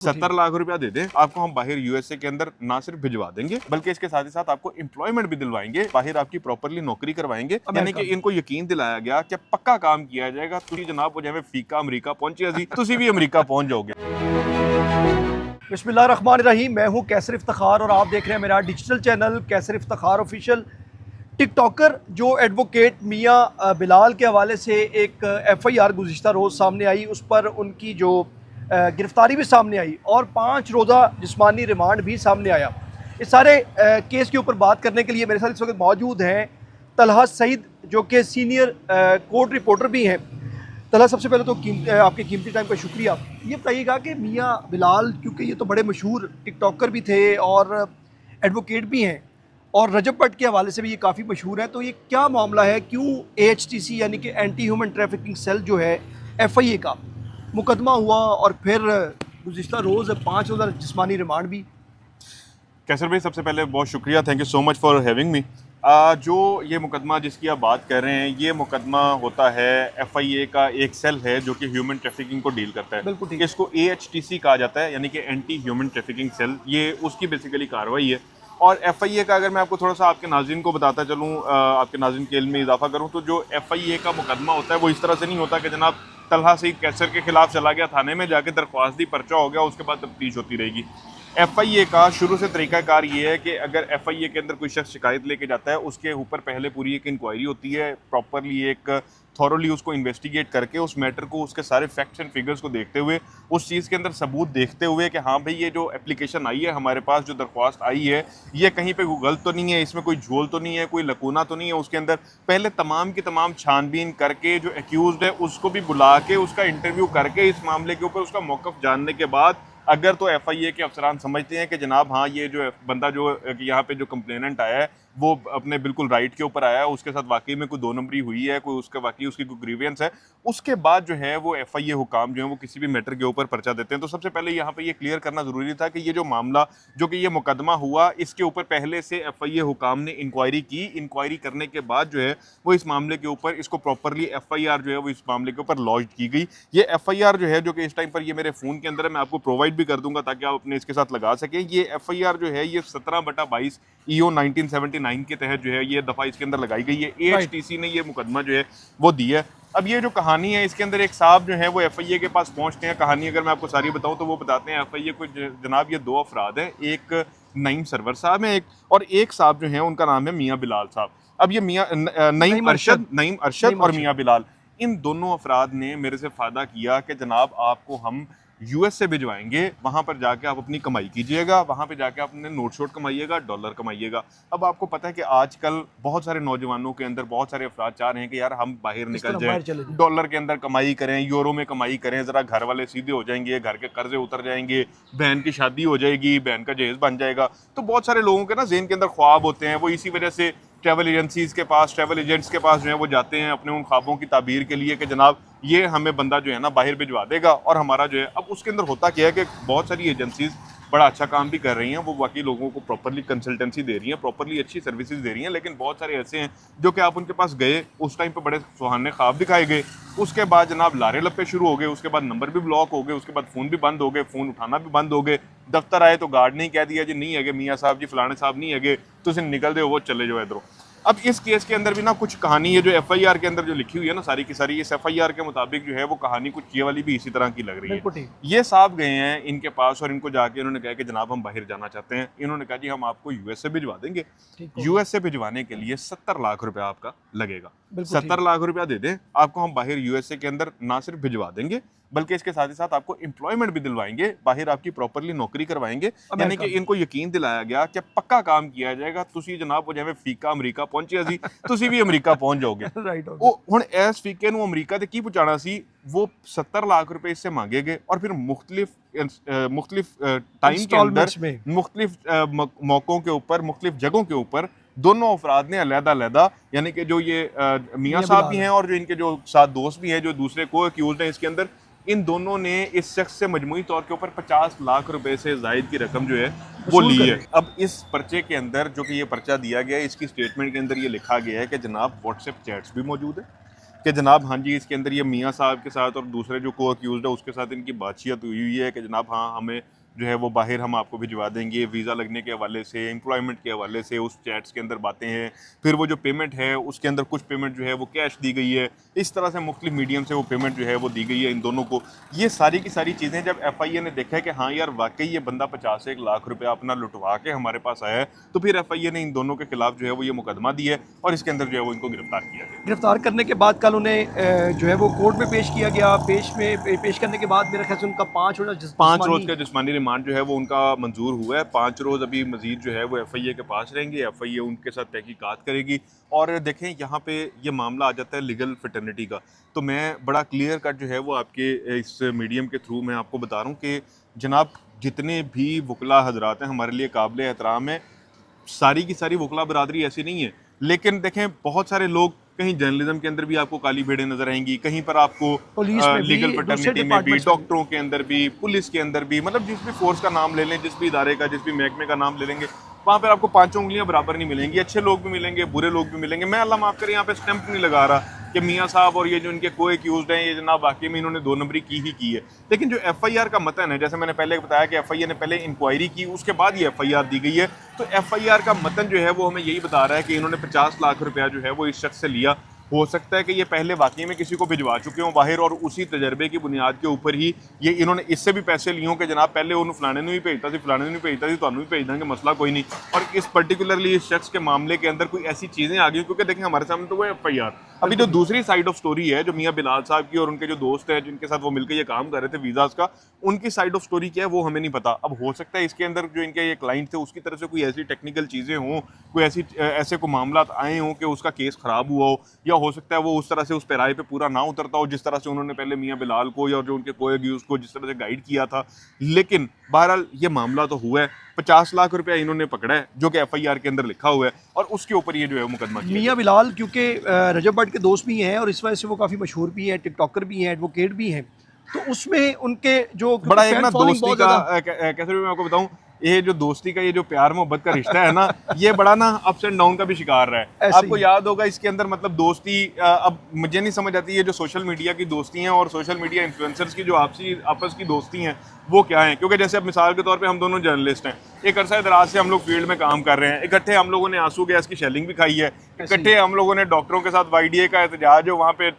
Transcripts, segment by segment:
70 लाख रुपया दे दें आपको, हम बाहर यूएसए के अंदर ना सिर्फ भिजवा देंगे बल्कि इसके साथ ही साथ आपको एम्प्लॉयमेंट भी दिलवाएंगे, बाहर आपकी प्रॉपर्ली नौकरी करवाएंगे। यानी कि इनको यकीन दिलाया गया कि पक्का काम किया जाएगा। तुसी जनाब वो जिवें फीका अमेरिका पहुंचे सी, तुसी भी अमेरिका पहुंच जाओगे। बिस्मिल्लाहिर्रहमानिर्रहीम, मैं हूं कैसर इफ्तिखार और आप देख रहे हैं मेरा डिजिटल चैनल कैसर इफ्तिखार ऑफिशियल। टिकटॉकर जो एडवोकेट मियां बिलाल के हवाले से एक एफआईआर गुज़िश्ता रोज़ सामने आई, उस पर उनकी जो गिरफ्तारी भी सामने आई और 5 रोज़ा जिस्मानी रिमांड भी सामने आया। इस सारे केस के ऊपर बात करने के लिए मेरे साथ इस वक्त मौजूद हैं तलहा सईद, जो कि सीनियर कोर्ट रिपोर्टर भी हैं। तलहा, सबसे पहले तो आपके कीमती टाइम का शुक्रिया। ये बताइएगा कि मियां बिलाल, क्योंकि ये तो बड़े मशहूर टिकटॉकर भी थे और एडवोकेट भी हैं और रजब भट्ट के हवाले से भी ये काफ़ी मशहूर है, तो ये क्या मामला है? क्यों AHTC यानी कि एंटी ह्यूमन ट्रैफिकिंग सेल जो है FIA का मुकदमा हुआ और फिर गुज़िश्ता रोज़ 5 रोज़ा जिस्मानी रिमांड भी? कैसर भाई, सबसे पहले बहुत शुक्रिया, thank you so much for having me. जो ये मुकदमा जिसकी आप बात कर रहे हैं, ये मुकदमा होता है FIA का एक सेल है जो कि ह्यूमन ट्रैफिकिंग को डील करता है। बिल्कुल ठीक। इसको AHTC कहा जाता है, यानी कि एंटी ह्यूमन ट्रैफिकिंग सेल, ये उसकी बेसिकली कार्रवाई है। और FIA का अगर मैं आपको थोड़ा सा आपके नाज़रीन को बताता चलूँ, आपके नाज़रीन के इल्म में इजाफा करूँ, तो जो FIA का मुकदमा होता है वो इस तरह से नहीं होता कि जनाब तलहा सईद कैसर के खिलाफ चला गया थाने में, जाके दरख्वास्त दी, पर्चा हो गया, उसके बाद तफ्तीश होती रहेगी। FIA का शुरू से तरीकाकार ये है कि अगर FIA के अंदर कोई शख्स शिकायत लेके जाता है, उसके ऊपर पहले पूरी एक इंक्वायरी होती है, प्रॉपरली एक थॉरली उसको इन्वेस्टिगेट करके उस मैटर को, उसके सारे फैक्ट्स एंड फिगर्स को देखते हुए, उस चीज़ के अंदर सबूत देखते हुए कि हाँ भाई ये जो एप्लीकेशन आई है हमारे पास, जो दरख्वास्त आई है, ये कहीं पे गलत तो नहीं है, इसमें कोई झोल तो नहीं है, कोई लकूना तो नहीं है उसके अंदर। पहले तमाम की तमाम छानबीन करके जो एक्यूज्ड है उसको भी बुला के उसका इंटरव्यू करके इस मामले के ऊपर उसका मौक़िफ़ जानने के बाद अगर तो FIA के अफसरान समझते हैं कि जनाब हाँ ये जो बंदा जो यहाँ पे जो कंप्लेनेंट आया है वो अपने बिल्कुल राइट के ऊपर आया है, उसके साथ वाकई में कोई 2 नंबरी हुई है, कोई उसका वाकई उसकी कोई ग्रीवियंस है, उसके बाद जो है वो FIA हुकाम जो है वो किसी भी मैटर के ऊपर पर्चा देते हैं। तो सबसे पहले यहाँ पे ये क्लियर करना ज़रूरी था कि ये जो मामला, जो कि ये मुकदमा हुआ, इसके ऊपर पहले से FIA हुकाम ने इंक्वायरी की। इंक्वायरी करने के बाद जो है वो इस मामले के ऊपर इसको प्रॉपरली FIR जो है वो इस मामले के ऊपर लॉन्च की गई। ये FIR जो है, जो कि इस टाइम पर ये मेरे फ़ोन के अंदर है, मैं आपको प्रोवाइड भी कर दूंगा ताकि आप अपने इसके साथ लगा सकें। ये FIR जो है ये 17/22 EO 1979 के तहत जो है ये दफ़ा इसके अंदर लगाई गई है। AHTC ने ये मुकदमा जो है वो दी है। अब ये जो कहानी है इसके अंदर, एक साहब जो है वो FIA के पास पहुंचते हैं। कहानी अगर मैं आपको सारी बताऊं तो वो बताते हैं FIA को, जनाब ये 2 अफराद हैं, एक नईम सरवर साहब है, और एक साहब जो है उनका नाम है मियां बिलाल साहब। अब ये नईम अरशद और मियां बिलाल, इन दोनों अफराद ने मेरे से फ़ायदा किया कि जनाब आपको हम US से भिजवाएंगे, वहाँ पर जाके आप अपनी कमाई कीजिएगा, वहाँ पे जाके आप अपने नोट शोट कमाइएगा, डॉलर कमाइएगा। अब आपको पता है कि आजकल बहुत सारे नौजवानों के अंदर बहुत सारे अफराद चाह रहे हैं कि यार हम बाहर निकल जाएं, डॉलर के अंदर कमाई करें, यूरो में कमाई करें, ज़रा घर वाले सीधे हो जाएंगे, घर के कर्जे उतर जाएंगे, बहन की शादी हो जाएगी, बहन का जहेज बन जाएगा। तो बहुत सारे लोगों के ना ज़हन के अंदर ख्वाब होते हैं, वो इसी वजह से ट्रैवल एजेंसीज़ के पास, ट्रैवल एजेंट्स के पास जो है वो जाते हैं अपने उन ख्वाबों की ताबीर के लिए कि जनाब ये हमें बंदा जो है ना बाहर भिजवा देगा और हमारा जो है। अब उसके अंदर होता क्या है कि बहुत सारी एजेंसीज़ बड़ा अच्छा काम भी कर रही हैं, वो बाकी लोगों को प्रॉपरली कंसल्टेंसी दे रही हैं, प्रॉपरली अच्छी सर्विसेज दे रही हैं, लेकिन बहुत सारे ऐसे हैं जो कि आप उनके पास गए, उस टाइम पे बड़े सुहाने ख्वाब दिखाए गए, उसके बाद जनाब लारे लप्पे शुरू हो गए, उसके बाद नंबर भी ब्लॉक हो गए, उसके बाद फ़ोन भी बंद हो गए, फ़ोन उठाना भी बंद हो गए, दफ्तर आए तो गार्ड ने कह दिया जी नहीं है मियाँ साहब जी, फलाने साहब नहीं है, तो निकल दे, वो चले जाओ इधरों। अब इस केस के अंदर भी ना कुछ कहानी है जो FIR के अंदर जो लिखी हुई है ना सारी की सारी, इस FIR के मुताबिक जो है वो कहानी कुछ ये वाली भी इसी तरह की लग रही है। ये साहब गए हैं इनके पास और इनको जाके इन्होंने कहा कि जनाब हम बाहर जाना चाहते हैं। इन्होंने कहा जी हम आपको US से भिजवा देंगे। US से भिजवाने के लिए 70 लाख रुपया आपका लगेगा। 70 लाख रुपया दे दें आपको, हम बाहर USA के अंदर ना सिर्फ भिजवा देंगे बल्कि इसके साथ ही साथ आपको एम्प्लॉयमेंट भी दिलवाएंगे, बाहर आपकी प्रॉपरली नौकरी करवाएंगे। यानी कि इनको यकीन दिलाया गया कि पक्का काम किया जाएगा। तुसी जनाब वो जिवें फीका अमेरिका पहुंचे सी, तुसी भी अमेरिका पहुंच जाओगे। वो हुण इस फीके नूं अमेरिका ते की पहुंचाना सी, वो 70 लाख रुपए इससे मांगे गए और फिर मुख्तलिफ टाइम के अंदर, मुख्तलिफ मौकों के ऊपर, मुख्तलिफ जगहों के ऊपर दोनों अफराद ने अलहदा, यानी कि जो ये मियाँ साहब भी हैं और जो इनके जो साथ दोस्त भी हैं, जो दूसरे को एक्यूज्ड हैं इसके अंदर, इन दोनों ने इस शख्स से मजमूई तौर के ऊपर 50 लाख रुपए से जायद की रकम जो है वो ली है। अब इस पर्चे के अंदर, जो कि ये पर्चा दिया गया है, इसकी स्टेटमेंट के अंदर ये लिखा गया है कि जनाब व्हाट्सएप चैट्स भी मौजूद है, कि जनाब हाँ जी इसके अंदर ये मियाँ साहब के साथ और दूसरे जो को अक्यूज़्ड है उसके साथ इनकी बातचीत हुई है कि जनाब हाँ हमें जो है वो बाहर हम आपको भिजवा देंगे, वीज़ा लगने के हवाले से, एम्प्लॉयमेंट के हवाले से उस चैट्स के अंदर बातें हैं। फिर वो जो पेमेंट है उसके अंदर कुछ पेमेंट जो है वो कैश दी गई है, इस तरह से मुख्तलिफ मीडियम से वो पेमेंट जो है वो दी गई है इन दोनों को। ये सारी की सारी चीज़ें जब FIA ने देखा है कि हाँ यार वाकई ये बंदा 51 लाख रुपया अपना लुटवा के हमारे पास आया है, तो फिर FIA ने इन दोनों के खिलाफ जो है वो ये मुकदमा दिया है और इसके अंदर जो है वो इनको गिरफ्तार किया गया। गिरफ्तार करने के बाद कल उन्हें जो है वो कोर्ट में पेश किया गया। पेश करने के बाद मेरा ख्याल से उनका 5 रोज़ का जिस्मानी रिमांड जो है वो उनका मंजूर हुआ है। 5 रोज़ अभी मजीद जो है वो FIA के पास रहेंगे, FIA उनके साथ तहकीकात करेगी। और देखें यहाँ पे ये मामला आ जाता है लीगल फिटर्निटी का, तो मैं बड़ा क्लियर कट जो है वो आपके इस मीडियम के थ्रू मैं आपको बता रहा हूँ कि जनाब जितने भी वकला हजरात हैं हमारे लिए काबिल एहतराम है। सारी की सारी वकला बरादरी ऐसी नहीं है, लेकिन देखें बहुत सारे लोग कहीं जर्नलिज्म के अंदर भी आपको काली भेड़ें नजर आएंगी, कहीं पर आपको पुलिस में भी, लीगल दूसरे फटर्निटी में भी, डिपार्टमेंट्स में भी। डॉक्टरों के अंदर भी, पुलिस के अंदर भी, मतलब जिस भी फोर्स का नाम ले लें, जिस भी इदारे का, जिस भी महकमे का नाम ले लेंगे, वहाँ पर आपको पांचों उंगलियां बराबर नहीं मिलेंगी। अच्छे लोग भी मिलेंगे, बुरे लोग भी मिलेंगे। मैं अल्लाह माफ करे यहाँ पे स्टैंप नहीं लगा रहा कि मियाँ साहब और ये जो इनके को एक्यूज्ड हैं ये जनाब वाकई में इन्होंने 2 नंबरी की ही की है। लेकिन जो FIR का मतन है, जैसे मैंने पहले बताया कि FIA ने पहले इंक्वायरी की, उसके बाद ये FIR दी गई है, तो FIR का मतन जो है वो हमें यही बता रहा है कि इन्होंने 50 लाख रुपया जो है वो इस शख्स से लिया। हो सकता है कि ये पहले वाकई में किसी को भिजवा चुके हों बाहर और उसी तजर्बे की बुनियाद के ऊपर ही ये इन्होंने इससे भी पैसे लिए हों कि जनाब पहले उन्होंने फलाने ने भी भेजता सी, फलाने ने भी भेजता सी, तो भी भेज देंगे, मसला कोई नहीं। और इस पर्टिकुलरली इस शख्स के मामले के अंदर कोई ऐसी चीज़ें आ गई, क्योंकि देखें हमारे सामने तो वो FIR, अभी जो दूसरी साइड ऑफ स्टोरी है जो मियाँ बिलाल साहब की और उनके जो दोस्त हैं जिनके साथ वो मिलकर ये काम कर रहे थे वीज़ाज़ का, उनकी साइड ऑफ स्टोरी क्या है वो हमें नहीं पता। अब हो सकता है इसके अंदर जो इनके ये क्लाइंट थे उसकी तरफ से कोई ऐसी टेक्निकल चीज़ें हों, कोई ऐसे को मामला आए हों कि उसका केस ख़राब हुआ हो, या हो सकता है वो उस तरह से उस पैराए पे पूरा ना उतरता हो जिस तरह से उन्होंने पहले मियाँ बिलाल को या जो उनके कोएग्यूज को जिस तरह से गाइड किया था। लेकिन बहरहाल ये मामला तो हुआ है, 50 लाख रुपया इन्होंने पकड़ा है जो कि FIR के अंदर लिखा हुआ है और उसके ऊपर ये जो है मुकदमा किया। मियाँ बिलाल क्योंकि रजब भट्ट के दोस्त भी हैं और इस वजह से वो काफ़ी मशहूर भी हैं, टिकटॉकर भी हैं, एडवोकेट भी हैं, तो उसमें उनके जो बड़ा एक ना दोस्ती का कैसे भी मैं आपको बताऊं, ये जो दोस्ती का ये जो प्यार मोहब्बत का रिश्ता है ना, ये बड़ा ना अप्स एंड डाउन का भी शिकार रहा है। आपको याद होगा इसके अंदर मतलब दोस्ती, अब मुझे नहीं समझ आती ये जो सोशल मीडिया की दोस्ती हैं और सोशल मीडिया इन्फ्लुएंसर्स की जो आपस की दोस्ती हैं वो क्या है। क्योंकि जैसे अब मिसाल के तौर पे हम दोनों जर्नलिस्ट हैं, एक अरसा दराज से हम लोग फील्ड में काम कर रहे हैं, इकट्ठे हम लोगों ने आंसू गैस की शेलिंग भी खाई है, इकट्ठे हम लोगों ने डॉक्टरों के साथ YDA का एहतजाज हो वहाँ पे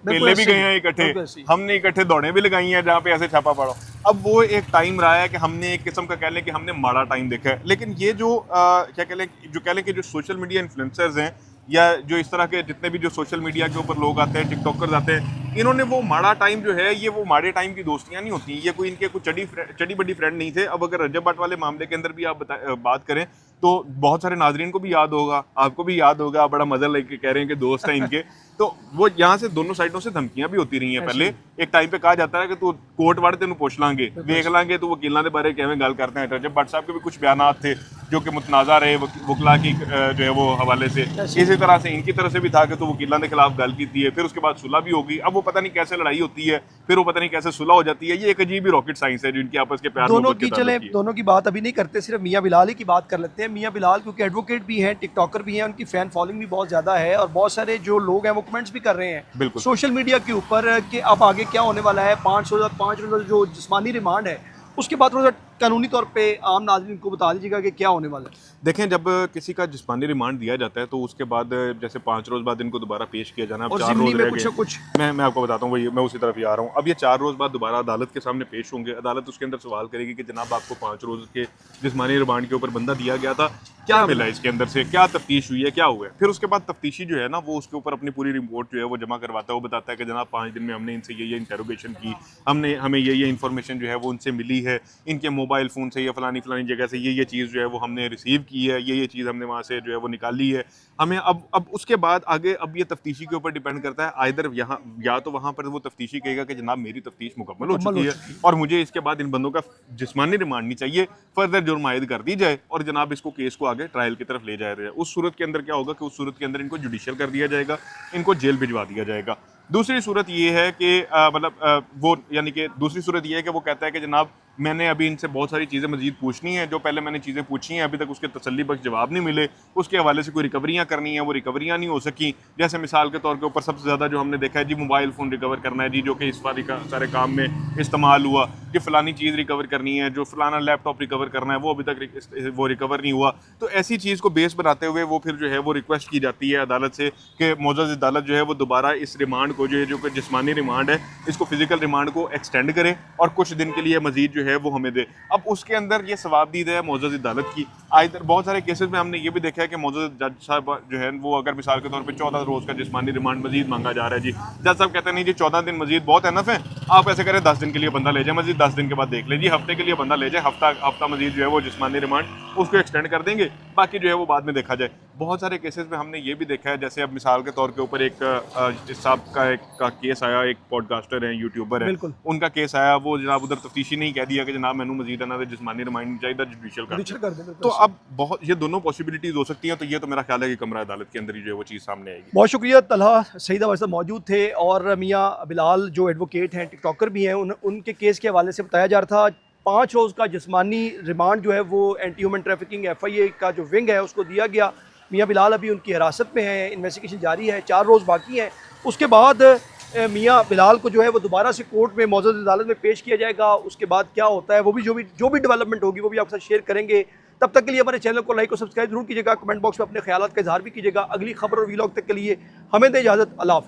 पेले भी गए हैं इकट्ठे, हमने इकट्ठे दौड़े भी लगाई हैं जहाँ पे ऐसे छापा पड़ा। अब वो एक टाइम रहा है कि हमने एक किस्म का कह लें कि हमने माड़ा टाइम देखा है। लेकिन ये जो क्या कह लें कि जो सोशल मीडिया इन्फ्लुएंसर्स हैं या जो इस तरह के जितने भी जो सोशल मीडिया के ऊपर लोग आते हैं, टिकटॉकर्स आते हैं, इन्होंने वो माड़ा टाइम जो है ये वो माड़े टाइम की दोस्तियां नहीं होती, ये कोई इनके कुछ चड़ी बड़ी फ्रेंड नहीं थे। अब अगर रजब भट्ट वाले मामले के अंदर भी आप बात करें तो बहुत सारे नाजरीन को भी याद होगा, आपको भी याद होगा, आप बड़ा मजा लेके कह रहे हैं कि दोस्त हैं इनके, तो वो यहाँ से दोनों साइडों से धमकियां भी होती रही हैं। पहले एक टाइम पे कहा जाता है कि तू कोर्ट वाले तेन पूछ लांगे, देख लांगे, तो वकीलों के बारे में गल करते हैं। रजब भट्ट साहब के भी कुछ बयान थे जो कि मुतनाज़ा रहे वकला की जो है वो हवाले से, इसी तरह से इनकी तरफ से भी था कि तो वकीलों के खिलाफ गल की है। फिर उसके बाद सुलह भी होगी, अब वो पता नहीं कैसे लड़ाई होती है, फिर वो पता नहीं कैसे सुलह हो जाती है। ये एक अजीब ही रॉकेट साइंस है जो इनके आपस के प्यार दोनों की। चले दोनों की बात अभी नहीं करते, सिर्फ मियाँ बिलाल ही की बात कर लेते हैं। मियाँ बिलाल क्योंकि एडवोकेट भी हैं, टिकटॉकर भी हैं, उनकी फैन फॉलोइंग भी बहुत ज़्यादा है और बहुत सारे जो लोग हैं वो कमेंट्स भी कर रहे हैं सोशल मीडिया के ऊपर कि अब आगे क्या होने वाला है। 5 रोज़ जो जिस्मानी रिमांड है उसके बाद थोड़ा कानूनी तौर पे आम नाज़रीन को बता दीजिएगा कि क्या होने वाला है। देखें, जब किसी का जिस्मानी रिमांड दिया जाता है तो उसके बाद जैसे 5 रोज़ बाद इनको दोबारा पेश किया जाना, अब 4 रोज़ रह गए। मैं आपको बताता हूँ, वही मैं उसी तरफ ही आ रहा हूँ। अब ये 4 रोज़ बाद दोबारा अदालत के सामने पेश होंगे। अदालत उसके अंदर सवाल करेगी कि जनाब आपको 5 रोज़ के जिस्मानी रिमांड के ऊपर बंदा दिया गया था, क्या मिला इसके अंदर से, क्या तफ्तीश हुई है, क्या हुआ है। फिर उसके बाद तफ्तीशी जो है ना वो उसके ऊपर अपनी पूरी रिपोर्ट जो है वो जमा करवाता है। वो बताता है कि जनाब 5 दिन में हमने इनसे ये इंटेरोगेशन की, हमें ये इन्फॉर्मेशन जो है वो उनसे मिली है, इनके मोबाइल फ़ोन से या फलानी जगह से ये चीज़ जो है वो हमने रिसीव की है, ये चीज़ हमने वहाँ से जो है वो निकाली है। हमें अब उसके बाद आगे अब ये तफ्तीशी के ऊपर डिपेंड करता है, आइदर यहाँ या तो वहाँ पर वो तफ्तीशी कहेगा कि जनाब मेरी तफ्तीश मुकम्मल हो चुकी है और मुझे इसके बाद इन बंदों का जिस्मानी रिमांड नहीं चाहिए, फर्दर जुर्म आयद कर दी जाए और जनाब इसको केस को आगे ट्रायल की तरफ ले जाया जाए। उस सूरत के अंदर क्या होगा कि उस सूरत के अंदर इनको जुडिशियल कर दिया जाएगा, इनको जेल भिजवा दिया जाएगा। दूसरी सूरत ये है कि वो यानी कि दूसरी सूरत ये है कि वो कहता है कि जनाब मैंने अभी इनसे बहुत सारी चीज़ें मजीद पूछनी है, जो पहले मैंने चीज़ें पूछी हैं अभी तक उसके तसल्ली बख्श जवाब नहीं मिले, उसके हवाले से कोई रिकवरियाँ करनी है, वो रिकवरियाँ नहीं हो सकी। जैसे मिसाल के तौर के ऊपर सबसे ज़्यादा जो हमने देखा है जी, मोबाइल फ़ोन रिकवर करना है जी, जो कि इस सारे काम में इस्तेमाल हुआ, कि फ़लानी चीज़ रिकवर करनी है, जो फ़लाना लैपटॉप रिकवर करना है वो अभी तक वो रिकवर नहीं हुआ। तो ऐसी चीज़ को बेस बनाते हुए वो फिर जो है वो रिक्वेस्ट की जाती है अदालत से कि मोअज़्ज़ज़ अदालत जो है वो दोबारा इस रिमांड को, जो है जो कि जिस्मानी रिमांड है, इसको फिजिकल रिमांड को एक्सटेंड करे और कुछ दिन के लिए मजीद जो है वो हमें दे। अब उसके अंदर ये सवाबदीद है मोअज़्ज़ज़ अदालत की। इधर बहुत सारे केसेस में हमने ये भी देखा है कि मोअज़्ज़ज़ जज साहब जो है वो अगर मिसाल के तौर पे 14 रोज़ का जिस्मानी रिमांड मजीद मांगा जा रहा है जी, जज साहब कहते हैं नहीं जी 14 दिन मजीद बहुत एनफ है, आप ऐसे करें 10 दिन के लिए बंदा ले जाए, मजीद 10 दिन के बाद देख लीजिए, हफ्ते के लिए बंदा ले जाए, हफ्ता मजीद जो है वो जिस्मानी रिमांड उसको एक्सटेंड कर देंगे, बाकी जो है वो बाद में देखा जाए। बहुत सारे केसेस में हमने ये भी देखा है, जैसे अब मिसाल के तौर के ऊपर एक साहब का केस आया, एक पॉडकास्टर है, यूट्यूबर है, बिल्कुल। उनका केस आया, वो जनाब उधर तफ्तीशी नहीं कह दिया कि जनाब मैनू मजीद ना जिस्मानी रिमांड चाहिए, जुडिशियल कर दे। तो अब बहुत ये दोनों पॉसिबिलिटीज हो सकती हैं, तो ये तो मेरा ख्याल है कि कमरा अदालत के अंदर ही जो है वो चीज़ सामने आएगी। बहुत शुक्रिया तलहा सईद भाई साहब मौजूद थे, और मियाँ बिलाल जो एडवोकेट हैं, टिकटॉकर भी हैं, उनके केस के हवाले से बताया जा रहा था 5 रोज़ का जिस्मानी रिमांड जो है वो एंटी ह्यूमन ट्रैफिकिंग FIA का जो विंग है उसको दिया गया। मियाँ बिलाल अभी उनकी हिरासत में है, इन्वेस्टिगेशन जारी है, 4 रोज़ बाकी हैं। उसके बाद मियाँ बिलाल को जो है वो दोबारा से कोर्ट में मौजूद अदालत में पेश किया जाएगा। उसके बाद क्या होता है वो भी जो भी डेवलपमेंट होगी वो भी आपके साथ शेयर करेंगे। तब तक के लिए हमारे चैनल को लाइक और सब्सक्राइब जरूर कीजिएगा, कमेंट बॉक्स में अपने ख्यालात का इजहार भी कीजिएगा। अगली खबर और वीलॉग तक के लिए हमें दे इजाज़त, अल्लाह हाफ़िज़।